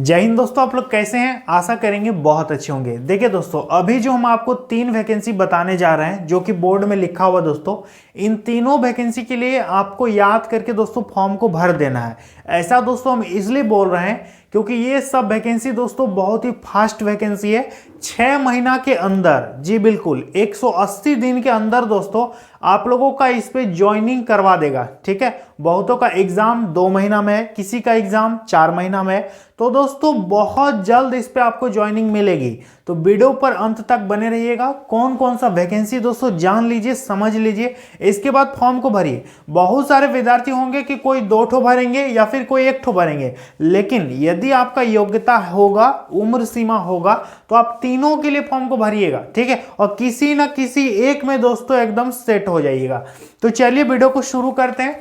जय हिंद दोस्तों, आप लोग कैसे हैं? आशा करेंगे बहुत अच्छे होंगे। देखिए दोस्तों, अभी जो हम आपको 3 वैकेंसी बताने जा रहे हैं जो कि बोर्ड में लिखा हुआ दोस्तों, इन तीनों वैकेंसी के लिए आपको याद करके दोस्तों फॉर्म को भर देना है। ऐसा दोस्तों हम इसलिए बोल रहे हैं क्योंकि ये सब वैकेंसी दोस्तों बहुत ही फास्ट वैकेंसी है। 6 महीना के अंदर, जी बिल्कुल 180 दिन के अंदर दोस्तों आप लोगों का इस पे ज्वाइनिंग करवा देगा। ठीक है, बहुतों का एग्जाम 2 महीना में है, किसी का एग्जाम 4 महीना में है। तो दोस्तों बहुत जल्द इस पे आपको ज्वाइनिंग मिलेगी। तो वीडियो पर अंत तक बने रहिएगा। कौन कौन सा वैकेंसी दोस्तों जान लीजिए, समझ लीजिए, इसके बाद फॉर्म को भरिए। बहुत सारे विद्यार्थी होंगे कि कोई 2 ठो भरेंगे या फिर कोई 1 ठो भरेंगे, लेकिन यदि आपका योग्यता होगा, उम्र सीमा होगा, तो आप तीनों के लिए फॉर्म को भरिएगा। ठीक है, और किसी ना किसी एक में दोस्तों एकदम सेट हो जाइएगा। तो चलिए वीडियो को शुरू करते हैं।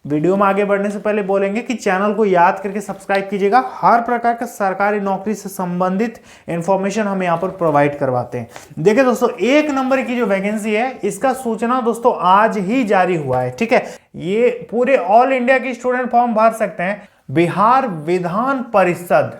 वीडियो में आगे बढ़ने से पहले बोलेंगे कि चैनल को याद करके सब्सक्राइब कीजिएगा। हर प्रकार का सरकारी नौकरी से संबंधित इंफॉर्मेशन हम यहाँ पर प्रोवाइड करवाते हैं। देखिए दोस्तों, 1 नंबर की जो वैकेंसी है, इसका सूचना दोस्तों आज ही जारी हुआ है। ठीक है, ये पूरे ऑल इंडिया की स्टूडेंट फॉर्म भर सकते हैं। बिहार विधान परिषद,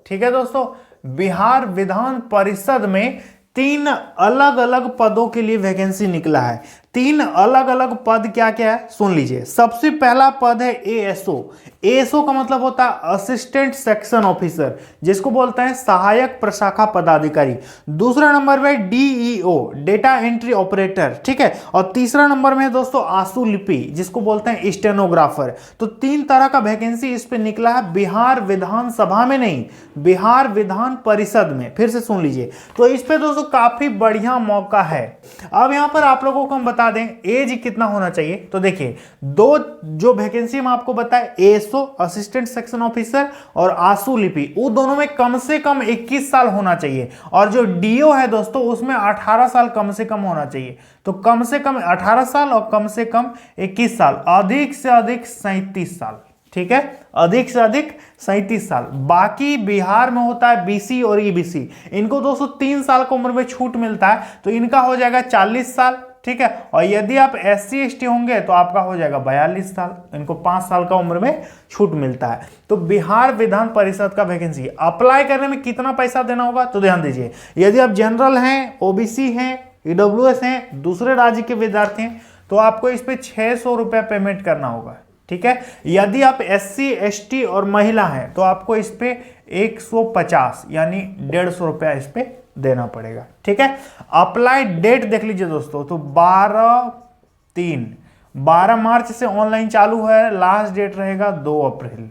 ठीक है दोस्तों, बिहार विधान परिषद में 3 अलग अलग पदों के लिए वैकेंसी निकला है। 3 अलग अलग पद क्या क्या है सुन लीजिए। सबसे पहला पद है एएसओ। एएसओ का मतलब होता है असिस्टेंट सेक्शन ऑफिसर, जिसको बोलते हैं सहायक प्रशाखा पदाधिकारी। दूसरा नंबर पे डीईओ, डेटा एंट्री ऑपरेटर। ठीक है, और तीसरा नंबर में है दोस्तों आशुलिपि, जिसको बोलते हैं स्टेनोग्राफर। तो 3 तरह का वैकेंसी इस पे निकला है। बिहार विधानसभा में नहीं, बिहार विधान परिषद में। फिर से सुन लीजिए, तो इस पे दोस्तों काफी बढ़िया मौका है। अब यहां पर आप लोगों को हम बता दें एज कितना होना चाहिए। तो देखिए, 2 जो वैकेंसी हम आपको बताए, एएसओ असिस्टेंट सेक्शन ऑफिसर और आशुलिपि, वो दोनों में कम से कम 21 साल होना चाहिए। और जो डीओ है दोस्तों, उसमें 18 साल कम से कम होना चाहिए। तो कम से कम 18 साल और कम से कम 21 साल, अधिक से अधिक 37 साल। ठीक है, अधिक से अधिक 37 साल। बाकी बिहार में होता है बीसी और ईबीसी, इनको 203 साल की उम्र में छूट मिलता है, तो इनका हो जाएगा 40 साल। ठीक है, और यदि आप एससी एसटी होंगे तो आपका हो जाएगा 42 साल, इनको 5 साल का उम्र में छूट मिलता है। तो बिहार विधान परिषद का वैकेंसी अप्लाई करने में कितना पैसा देना होगा, तो ध्यान दीजिए। यदि आप जनरल हैं, ओबीसी हैं, ईडब्ल्यूएस हैं, दूसरे राज्य के विद्यार्थी हैं, तो आपको इस पे 600 रुपया पेमेंट करना होगा। ठीक है, यदि आप एससी एसटी और महिला हैं तो आपको इस पे 150 यानी 150 रुपया इस पे देना पड़ेगा। ठीक है, अप्लाई डेट देख लीजिए दोस्तों, तो 12 मार्च से ऑनलाइन चालू है। लास्ट डेट रहेगा 2 अप्रैल।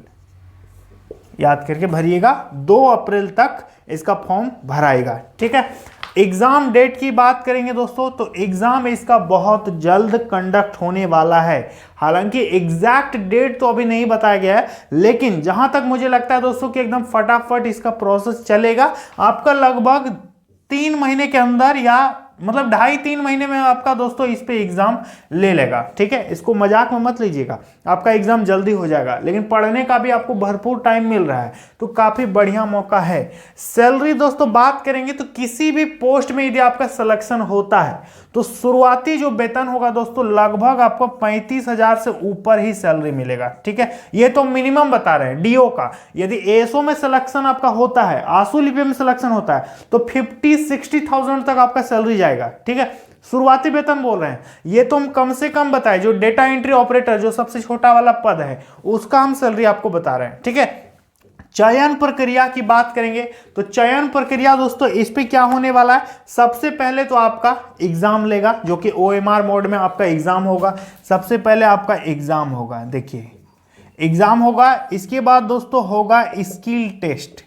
याद करके भरिएगा, 2 अप्रैल तक इसका फॉर्म भराएगा। ठीक है, एग्जाम डेट की बात करेंगे दोस्तों, तो एग्जाम इसका बहुत जल्द कंडक्ट होने वाला है। हालांकि एग्जैक्ट डेट तो अभी नहीं बताया गया है, लेकिन जहां तक मुझे लगता है दोस्तों कि एकदम फटाफट इसका प्रोसेस चलेगा। आपका लगभग 3 महीने के अंदर, या मतलब 2.5-3 महीने में आपका दोस्तों इस पे एग्जाम ले लेगा। ठीक है, इसको मजाक में मत लीजिएगा, आपका एग्जाम जल्दी हो जाएगा, लेकिन पढ़ने का भी आपको भरपूर टाइम मिल रहा है, तो काफी बढ़िया मौका है। सैलरी दोस्तों बात करेंगे तो किसी भी पोस्ट में यदि आपका सिलेक्शन होता है तो शुरुआती जो वेतन होगा दोस्तों, लगभग आपको 35,000 से ऊपर ही सैलरी मिलेगा। ठीक है, ये तो मिनिमम बता रहे हैं डीओ का। यदि एएसओ में सिलेक्शन आपका होता है, आशुलिपि में सिलेक्शन होता है, तो 50-60,000 तक आपका सैलरी जाएगा। ठीक है, शुरुआती वेतन बोल रहे हैं, ये तो हम कम से कम बताए। जो डेटा एंट्री ऑपरेटर, जो सबसे छोटा वाला पद है, उसका हम सैलरी आपको बता रहे हैं। ठीक है, चयन प्रक्रिया की बात करेंगे तो चयन प्रक्रिया दोस्तों इस पे क्या होने वाला है। सबसे पहले तो आपका एग्जाम लेगा, जो कि ओएमआर मोड में आपका एग्जाम होगा। सबसे पहले आपका एग्जाम होगा, देखिए एग्जाम होगा। इसके बाद दोस्तों होगा स्किल टेस्ट।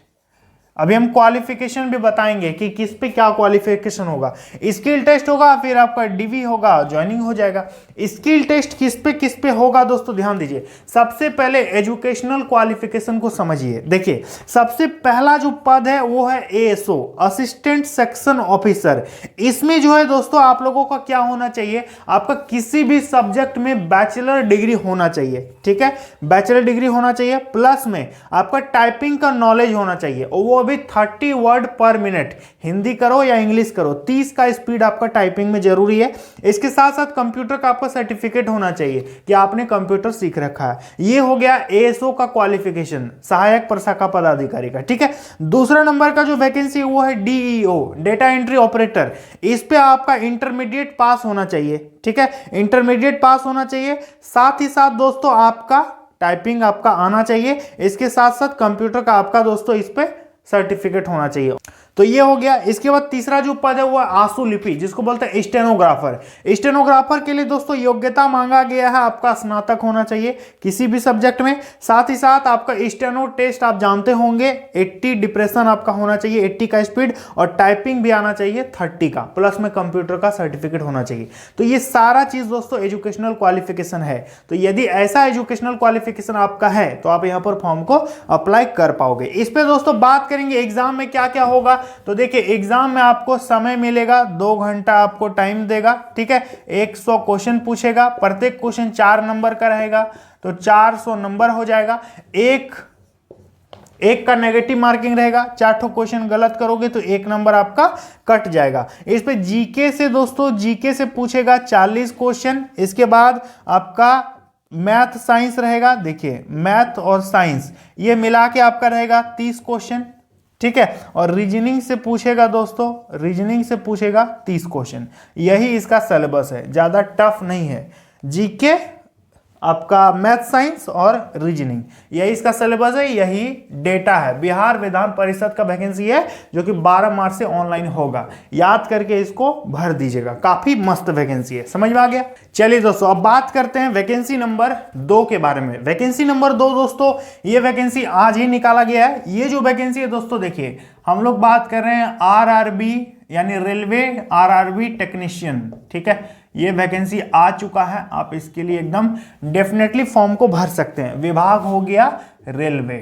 अभी हम क्वालिफिकेशन भी बताएंगे कि किस पे क्या क्वालिफिकेशन होगा। स्किल टेस्ट होगा, फिर आपका डीवी होगा, ज्वाइनिंग हो जाएगा। स्किल टेस्ट किस पे होगा दोस्तों, ध्यान दीजिए। सबसे पहले एजुकेशनल क्वालिफिकेशन को समझिए। देखिए, सबसे पहला जो पद है वो है एएसओ, असिस्टेंट सेक्शन ऑफिसर। इसमें जो है दोस्तों आप लोगों का क्या होना चाहिए, आपका किसी भी सब्जेक्ट में बैचलर डिग्री होना चाहिए। ठीक है, बैचलर डिग्री होना चाहिए, प्लस में आपका टाइपिंग का नॉलेज होना चाहिए, और वो भी 30 वर्ड पर मिनट, हिंदी करो या इंग्लिश करो, 30 का स्पीड आपका टाइपिंग में जरूरी है। इसके साथ साथ कंप्यूटर का आपका सर्टिफिकेट होना चाहिए कि आपने कंप्यूटर सीख रखा है। ये हो गया एएसओ का क्वालिफिकेशन, सहायक प्रशाखा पदाधिकारी का, ठीक है। दूसरा नंबर का जो वैकेंसी वो है डीईओ, डेटा एंट्री ऑपरेटर। इस पे आपका इंटरमीडिएट पास होना चाहिए, ठीक है, इंटरमीडिएट पास होना चाहिए। साथ ही साथ दोस्तों आपका टाइपिंग आपका आना चाहिए, इसके साथ साथ कंप्यूटर का आपका दोस्तों इस पे सर्टिफिकेट होना चाहिए। तो ये हो गया। इसके बाद तीसरा जो पद है वो आंसू लिपि, जिसको बोलते हैं स्टेनोग्राफर। स्टेनोग्राफर के लिए दोस्तों योग्यता मांगा गया है, आपका स्नातक होना चाहिए किसी भी सब्जेक्ट में। साथ ही साथ आपका स्टेनो टेस्ट आप जानते होंगे, 80 डिप्रेशन आपका होना चाहिए, 80 का स्पीड, और टाइपिंग भी आना चाहिए 30 का, प्लस में कंप्यूटर का सर्टिफिकेट होना चाहिए। तो ये सारा चीज दोस्तों एजुकेशनल क्वालिफिकेशन है। तो यदि ऐसा एजुकेशनल क्वालिफिकेशन आपका है तो आप यहाँ पर फॉर्म को अप्लाई कर पाओगे। इस पे दोस्तों बात करेंगे एग्जाम में क्या क्या होगा। तो देखिए एग्जाम में आपको समय मिलेगा, 2 घंटा आपको टाइम देगा, ठीक है। 100 क्वेश्चन पूछेगा, प्रत्येक क्वेश्चन 4 नंबर का रहेगा, तो 400 नंबर हो जाएगा। एक का नेगेटिव मार्किंग रहेगा, 4 क्वेश्चन गलत करोगे तो 1 नंबर आपका कट जाएगा। इस पे जीके से दोस्तों, जीके से पूछेगा 40 क्वेश्चन। इसके बाद आपका मैथ साइंस रहेगा, देखिए मैथ और साइंस ये मिला के आपका रहेगा 30 क्वेश्चन, ठीक है। और रीजनिंग से पूछेगा दोस्तों, रीजनिंग से पूछेगा 30 क्वेश्चन। यही इसका सिलेबस है, ज्यादा टफ नहीं है। जीके, आपका मैथ साइंस और रीजनिंग, यही इसका सिलेबस है, यही डेटा है। बिहार विधान परिषद का वैकेंसी है जो कि 12 मार्च से ऑनलाइन होगा, याद करके इसको भर दीजिएगा। काफी मस्त वैकेंसी है, समझ में आ गया। चलिए दोस्तों अब बात करते हैं वैकेंसी नंबर 2 के बारे में। वैकेंसी नंबर 2 दोस्तों, ये वैकेंसी आज ही निकाला गया है। ये जो वैकेंसी है दोस्तों, देखिए हम लोग बात कर रहे हैं आरआरबी यानी रेलवे आरआरबी टेक्नीशियन, ठीक है। ये वैकेंसी आ चुका है, आप इसके लिए एकदम डेफिनेटली फॉर्म को भर सकते हैं। विभाग हो गया रेलवे,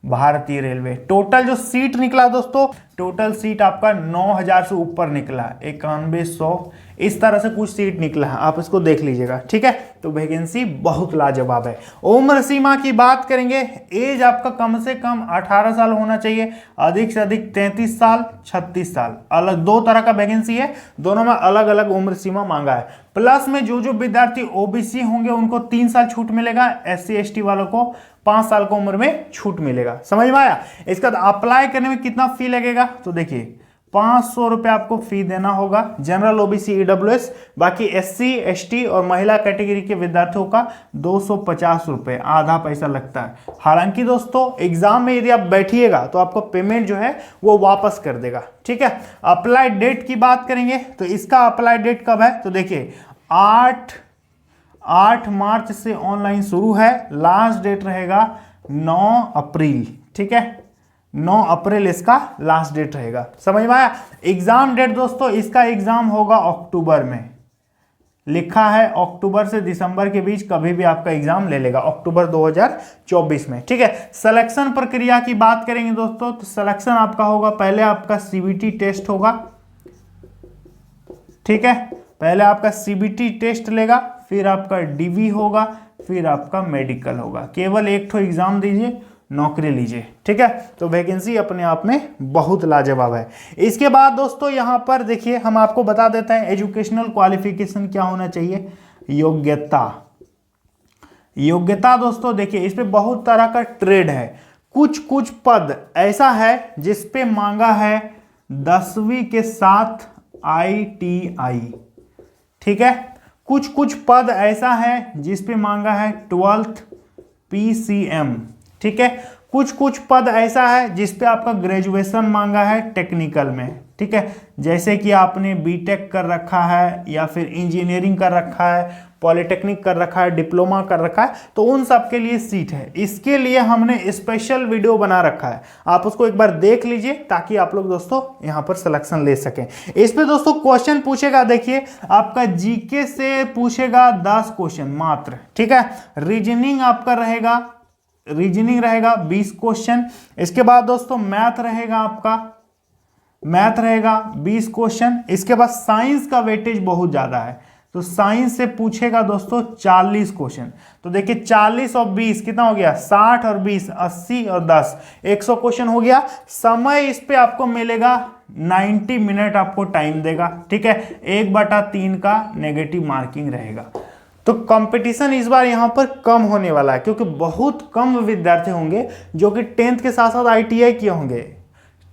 भारतीय रेलवे। टोटल जो सीट निकला दोस्तों, टोटल सीट आपका 9000 से ऊपर निकला, 9100 इस तरह से कुछ सीट निकला है, आप इसको देख लीजिएगा, ठीक है। तो वैकेंसी बहुत लाजवाब है। उम्र सीमा की बात करेंगे, एज आपका कम से कम 18 साल होना चाहिए, अधिक से अधिक 33 साल 36 साल। अलग 2 तरह का वैकेंसी है, दोनों में अलग अलग उम्र सीमा मांगा है। प्लस में जो विद्यार्थी ओबीसी होंगे उनको 3 साल छूट मिलेगा, SC ST वालों को 5 साल की उम्र में छूट मिलेगा। समझ में आया। इसका अप्लाई करने में कितना फी लगेगा, तो देखिए 500 रुपये आपको फी देना होगा, जनरल ओबीसी ईडब्ल्यूएस। बाकी SC ST और महिला कैटेगरी के विद्यार्थियों का 250 रुपये, आधा पैसा लगता है। हालांकि दोस्तों एग्जाम में यदि आप बैठिएगा तो आपको पेमेंट जो है वो वापस कर देगा, ठीक है। अप्लाई डेट की बात करेंगे तो इसका अप्लाई डेट कब है, तो देखिए 8 मार्च से ऑनलाइन शुरू है, लास्ट डेट रहेगा 9 अप्रैल, ठीक है। 9 अप्रैल इसका लास्ट डेट रहेगा, समझ में आया। एग्जाम डेट दोस्तों, इसका एग्जाम होगा अक्टूबर में, लिखा है अक्टूबर से दिसंबर के बीच कभी भी आपका एग्जाम ले लेगा, अक्टूबर 2024 में, ठीक है। सिलेक्शन प्रक्रिया की बात करेंगे दोस्तों, तो सिलेक्शन आपका होगा, पहले आपका सीबीटी टेस्ट होगा, ठीक है। पहले आपका सीबीटी टेस्ट लेगा, फिर आपका डीवी होगा, फिर आपका मेडिकल होगा। केवल एक ठो एग्जाम दीजिए, नौकरी लीजिए, ठीक है। तो वैकेंसी अपने आप में बहुत लाजवाब है। इसके बाद दोस्तों यहाँ पर देखिए हम आपको बता देते हैं एजुकेशनल क्वालिफिकेशन क्या होना चाहिए। योग्यता, योग्यता दोस्तों देखिए इस पे बहुत तरह का ट्रेड है। कुछ पद ऐसा है जिस पे मांगा है 10वीं के साथ ITI, ठीक है। कुछ पद ऐसा है जिस पे मांगा है 12th PCM, ठीक है। कुछ पद ऐसा है जिस पे आपका ग्रेजुएशन मांगा है टेक्निकल में, ठीक है। जैसे कि आपने बीटेक कर रखा है या फिर इंजीनियरिंग कर रखा है, पॉलिटेक्निक कर रखा है, डिप्लोमा कर रखा है, तो उन सब के लिए सीट है। इसके लिए हमने स्पेशल वीडियो बना रखा है, आप उसको एक बार देख लीजिए ताकि आप लोग दोस्तों यहाँ पर सिलेक्शन ले सकें। इस पे दोस्तों क्वेश्चन पूछेगा, देखिए आपका जीके से पूछेगा 10 क्वेश्चन मात्र, ठीक है। रीजनिंग आपका रहेगा, रीजनिंग रहेगा 20 क्वेश्चन। इसके बाद दोस्तों मैथ रहेगा, आपका मैथ रहेगा 20 क्वेश्चन। इसके बाद साइंस का वेटेज बहुत ज्यादा है, तो साइंस से पूछेगा दोस्तों 40 क्वेश्चन। तो देखिए 40 और 20 कितना हो गया, 60 और 20 80 और 10 100 क्वेश्चन हो गया। समय इस पे आपको मिलेगा 90 मिनट आपको टाइम देगा, ठीक है। 1/3 का नेगेटिव मार्किंग रहेगा। तो कंपटीशन इस बार यहां पर कम होने वाला है, क्योंकि बहुत कम विद्यार्थी होंगे जो कि 10th के साथ साथ ITI किए होंगे।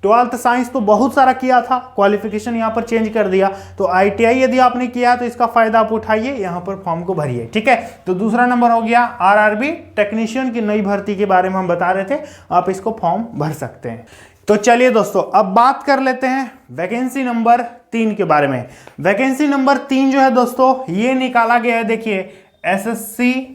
12th साइंस तो बहुत सारा किया था, क्वालिफिकेशन यहाँ पर चेंज कर दिया। तो ITI यदि आपने किया है तो इसका फायदा आप उठाइए, यहाँ पर फॉर्म को भरिए, ठीक है। तो दूसरा नंबर हो गया RRB टेक्नीशियन की नई भर्ती के बारे में हम बता रहे थे, आप इसको फॉर्म भर सकते हैं। तो चलिए दोस्तों अब बात कर लेते हैं वैकेंसी नंबर 3 के बारे में। वैकेंसी नंबर 3 जो है दोस्तों ये निकाला गया है, देखिए SSC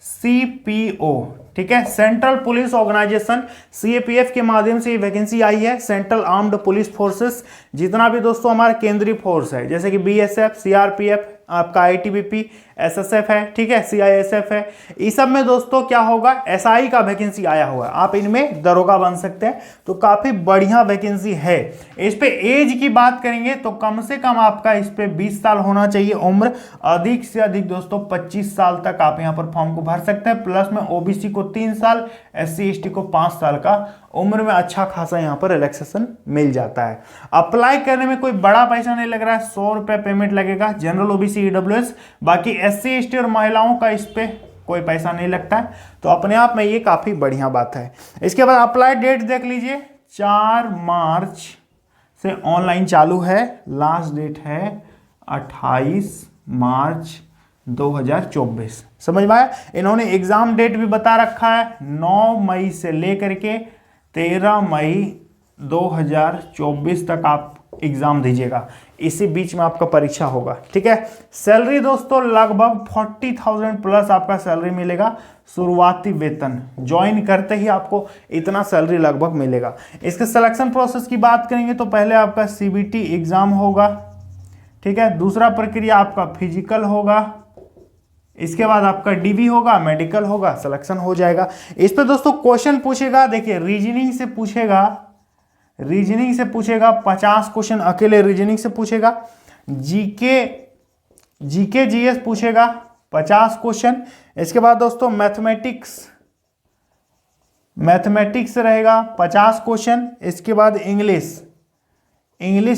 CPO, ठीक है, सेंट्रल पुलिस ऑर्गेनाइजेशन CAPF के माध्यम से ये वैकेंसी आई है। सेंट्रल आर्म्ड पुलिस फोर्सेस, जितना भी दोस्तों हमारा केंद्रीय फोर्स है, जैसे कि BSF CRPF, आपका ITBP SSF है, ठीक है, CISF है, इस सब में दोस्तों क्या होगा, SI का वैकेंसी आया हुआ है, आप इनमें दरोगा बन सकते हैं। तो काफी बढ़िया वैकेंसी है। इस पे एज की बात करेंगे तो कम से कम आपका इस पे 20 साल होना चाहिए उम्र, अधिक से अधिक दोस्तों 25 साल तक आप यहाँ पर फॉर्म को भर सकते हैं। प्लस में OBC को 3 साल, SC ST को 5 साल का उम्र में अच्छा खासा यहाँ पर रिलैक्सेशन मिल जाता है। अप्लाई करने में कोई बड़ा पैसा नहीं लग रहा है, 100 रुपये पेमेंट लगेगा जनरल OBC EWS, बाकी SC ST और महिलाओं का इस पे कोई पैसा नहीं लगता है। तो अपने आप में ये काफी बढ़िया बात है। इसके बाद अप्लाई डेट देख लीजिए, 4 मार्च से ऑनलाइन चालू है, लास्ट डेट है 28 मार्च 2024। समझ में आया। इन्होंने एग्जाम डेट भी बता रखा है, 9 मई से लेकर के 13 मई 2024 तक आप एग्जाम दीजिएगा, इसी बीच में आपका परीक्षा होगा, ठीक है। सैलरी दोस्तों लगभग 40,000 प्लस आपका सैलरी मिलेगा। शुरुआती वेतन ज्वाइन करते ही आपको इतना सैलरी लगभग मिलेगा। इसके सिलेक्शन प्रोसेस की बात करेंगे तो पहले आपका CBT एग्जाम होगा, ठीक है। दूसरा प्रक्रिया आपका फिजिकल होगा, इसके बाद आपका DV होगा, मेडिकल होगा, सिलेक्शन हो जाएगा। इस पे दोस्तों क्वेश्चन पूछेगा, देखिए रीजनिंग से पूछेगा, 50 क्वेश्चन अकेले रीजनिंग से पूछेगा। जीके GS पूछेगा 50 क्वेश्चन। इसके बाद दोस्तों मैथमेटिक्स रहेगा 50 क्वेश्चन। इसके बाद इंग्लिश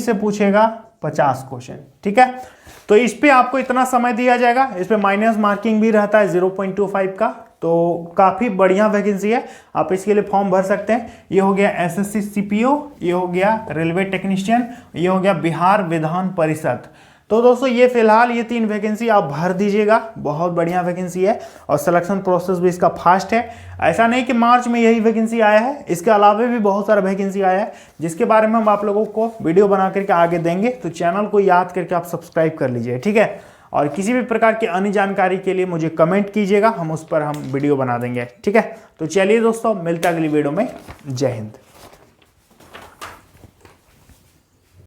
से पूछेगा 50 क्वेश्चन, ठीक है। तो इस पे आपको इतना समय दिया जाएगा। इस पे माइनस मार्किंग भी रहता है 0.25 का। तो काफ़ी बढ़िया वैकेंसी है, आप इसके लिए फॉर्म भर सकते हैं। ये हो गया SSC CPO, ये हो गया रेलवे टेक्नीशियन, ये हो गया बिहार विधान परिषद। तो दोस्तों ये फिलहाल ये 3 वैकेंसी आप भर दीजिएगा, बहुत बढ़िया वैकेंसी है और सिलेक्शन प्रोसेस भी इसका फास्ट है। ऐसा नहीं कि मार्च में यही वैकेंसी आया है, इसके अलावा भी बहुत सारा वैकेंसी आया है, जिसके बारे में हम आप लोगों को वीडियो बना करके आगे देंगे। तो चैनल को याद करके आप सब्सक्राइब कर लीजिए, ठीक है। और किसी भी प्रकार की अन्य जानकारी के लिए मुझे कमेंट कीजिएगा, हम उस पर वीडियो बना देंगे, ठीक है। तो चलिए दोस्तों मिलते हैं अगली वीडियो में। जय हिंद।